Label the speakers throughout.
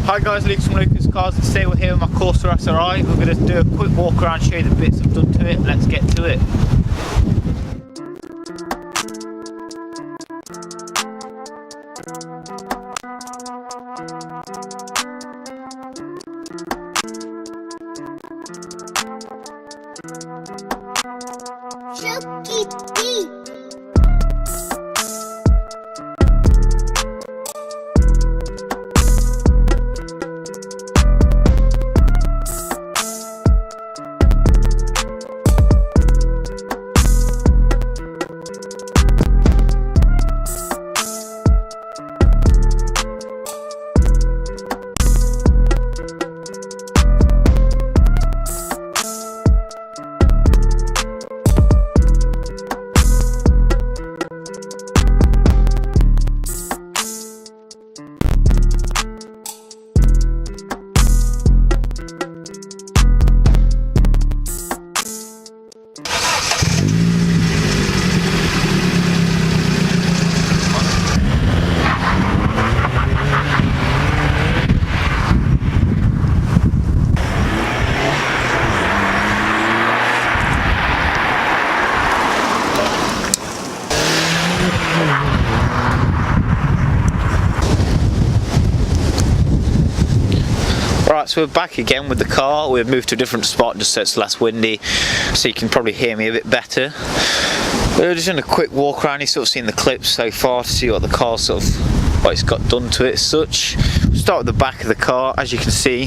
Speaker 1: Hi guys, Luke from Lucas Cars, and today we're here with my Corsa SRI. We're going to do a quick walk around, show you the bits I've done to it. Let's get to it.
Speaker 2: Chucky D.
Speaker 1: Right, so we're back again with the car. We've moved to a different spot just so it's less windy, so you can probably hear me a bit better. We're just doing a quick walk around. You've sort of seen the clips so far to see what the car what it's got done to it as such. We'll start with the back of the car. As you can see,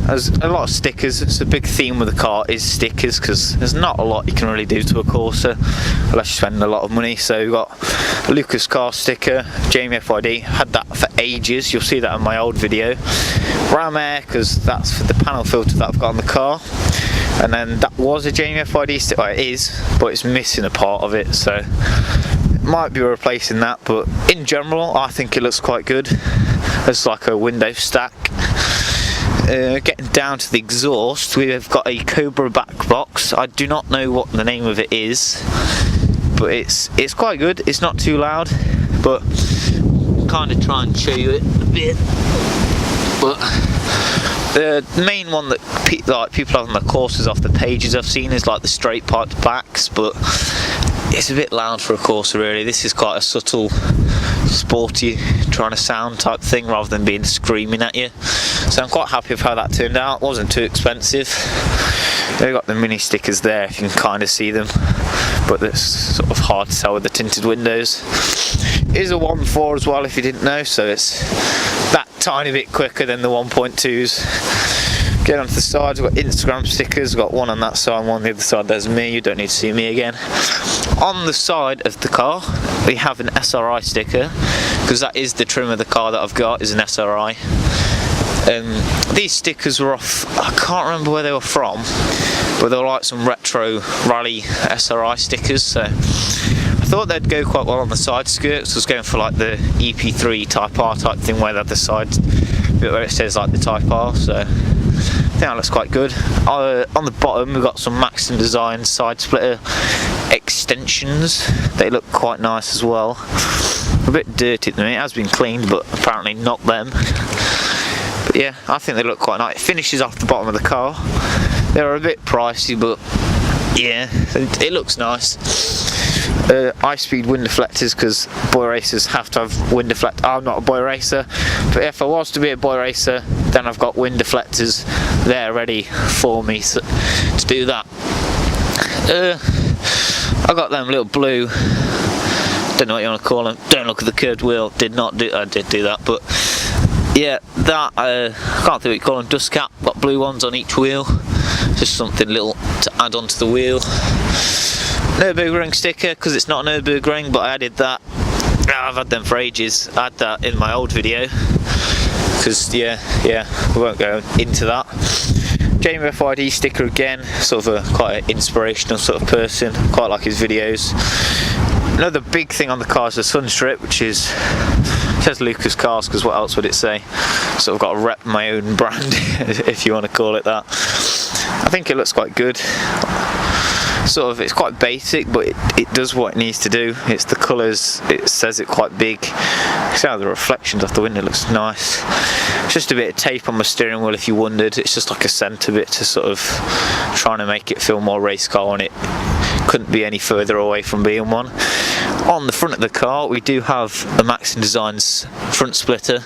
Speaker 1: there's a lot of stickers. It's a big theme with the car is stickers, because there's not a lot you can really do to a Corsa unless you spend a lot of money. So we've got a Lucas car sticker, Jamie FYD, had that for ages. You'll see that in my old video. Ram air, because that's for the panel filter that I've got on the car. And then that was a Jamie FYD sticker. Well, it is, but it's missing a part of it, so might be replacing that. But in general, I think it looks quite good. It's like a window stack. Getting down to the exhaust, we've got a Cobra back box. I do not know what the name of it is, but it's quite good. It's not too loud, but kind of try and show you it a bit. But the main one that people have on the Corsas off the pages I've seen is like the straight piped backs, but it's a bit loud for a Corsa really. This is quite a subtle, sporty, trying to sound type thing rather than being screaming at you. So I'm quite happy with how that turned out. It wasn't too expensive. They've got the mini stickers there if you can kind of see them, but it's sort of hard to tell with the tinted windows. It is a 1.4 as well if you didn't know, so it's that tiny bit quicker than the 1.2s. Get onto the sides, we've got Instagram stickers. We've got one on that side, one on the other side. There's me, you don't need to see me again. On the side of the car we have an SRI sticker, because that is the trim of the car that I've got, is an SRI. These stickers were off, I can't remember where they were from, but they were like some retro rally SRI stickers, so I thought they'd go quite well on the side skirts. I was going for like the EP3 Type R type thing where they have the side bit where it says like the Type R, so I think that looks quite good. On the bottom we've got some Maxton Design side splitter extensions. They look quite nice as well. A bit dirty at the minute, it has been cleaned, but apparently not them. But yeah, I think they look quite nice. It finishes off the bottom of the car. They're a bit pricey, but yeah, it looks nice. High-speed wind deflectors, because boy racers have to have wind deflectors. I'm not a boy racer, but if I was to be a boy racer, then I've got wind deflectors there ready for me to do that. I got them little blue, don't know what you want to call them, don't look at the curved wheel, I did do that, but yeah, that, I can't think what you call them, dust cap, got blue ones on each wheel, just something little to add onto the wheel. Nürburgring sticker, because it's not a Nürburgring, but I added that. I've had them for ages. I had that in my old video, because yeah, we won't go into that. Jamie FYD sticker again, sort of quite an inspirational sort of person, quite like his videos. Another big thing on the car is the sun strip, which is, it says Lucas Cars, because what else would it say? Sort of got to rep my own brand, if you want to call it that. I think it looks quite good. sort of, it's quite basic, but it does what it needs to do. It's the colours, it says it quite big. See how the reflections off the window looks nice. It's just a bit of tape on my steering wheel if you wondered. It's just like a centre bit to sort of trying to make it feel more race car, and it couldn't be any further away from being one. On the front of the car we do have a Maxim Designs front splitter,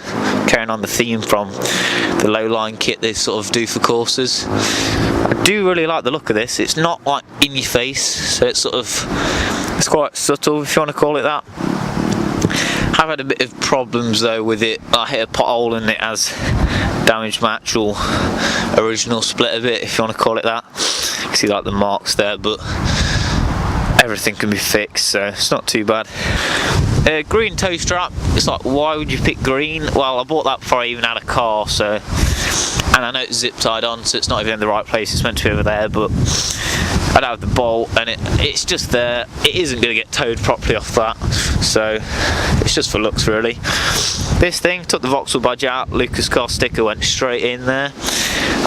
Speaker 1: carrying on the theme from the lowline kit they sort of do for Corsas. I do really like the look of this. It's not like in your face, so it's sort of, it's quite subtle if you want to call it that. I've had a bit of problems though with it. I hit a pothole and it has damaged my actual original split a bit, if you want to call it that. You can see like the marks there, but everything can be fixed, so it's not too bad. Green toe strap, it's like, why would you pick green? Well, I bought that before I even had a car, so, and I know it's zip tied on, so it's not even in the right place. It's meant to be over there, but I'd have the bolt and it's just there. It isn't going to get towed properly off that, so it's just for looks really. This thing, took the Vauxhall badge out, Lucas car sticker went straight in there.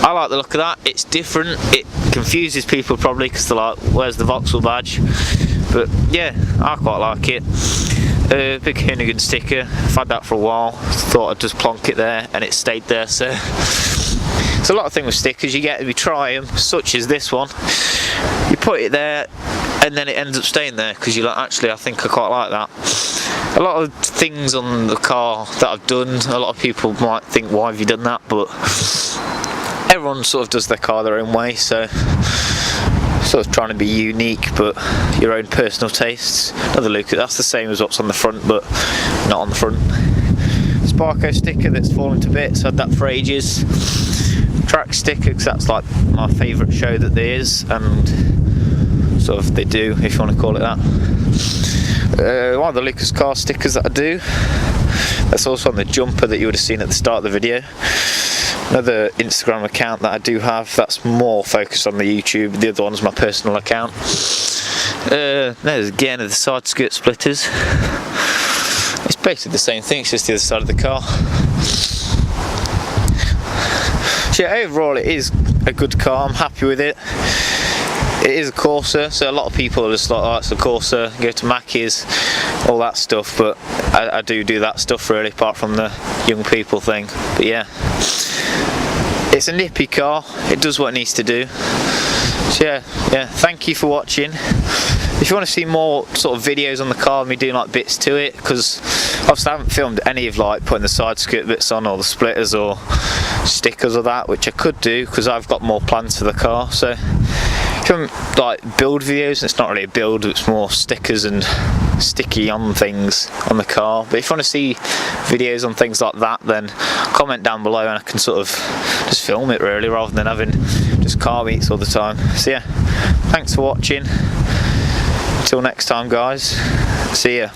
Speaker 1: I like the look of that. It's different. It confuses people probably because they're like, where's the Vauxhall badge? But yeah, I quite like it. Big Hoonigan sticker, I've had that for a while. Thought I'd just plonk it there and it stayed there. So it's a lot of things with stickers. You get to try them, such as this one. You put it there and then it ends up staying there because you're like, actually I think I quite like that. A lot of things on the car that I've done, a lot of people might think, why have you done that? But everyone sort of does their car their own way, so sort of trying to be unique but your own personal tastes. Another Lucas, that's the same as what's on the front but not on the front. Sparko sticker that's fallen to bits, had that for ages. Track sticker, because that's like my favourite show that there is, and sort of they do, if you want to call it that. One of the Lucas car stickers that I do, that's also on the jumper that you would have seen at the start of the video. Another Instagram account that I do have, that's more focused on the YouTube. The other one's my personal account. There's again the side skirt splitters. It's basically the same thing, it's just the other side of the car. So yeah, overall it is a good car, I'm happy with it. It is a Corsa, so a lot of people are just like, oh, it's a Corsa, go to Mackey's, all that stuff, but I do that stuff really, apart from the young people thing. But yeah, it's a nippy car, it does what it needs to do. So yeah, thank you for watching. If you want to see more sort of videos on the car, me doing like bits to it, because obviously I haven't filmed any of like putting the side skirt bits on or the splitters or stickers or that, which I could do because I've got more plans for the car. So if you want like build videos, it's not really a build, it's more stickers and sticky on things on the car. But if you want to see videos on things like that, then comment down below and I can sort of just film it really, rather than having just car meets all the time. So yeah, thanks for watching. Until next time guys, see ya.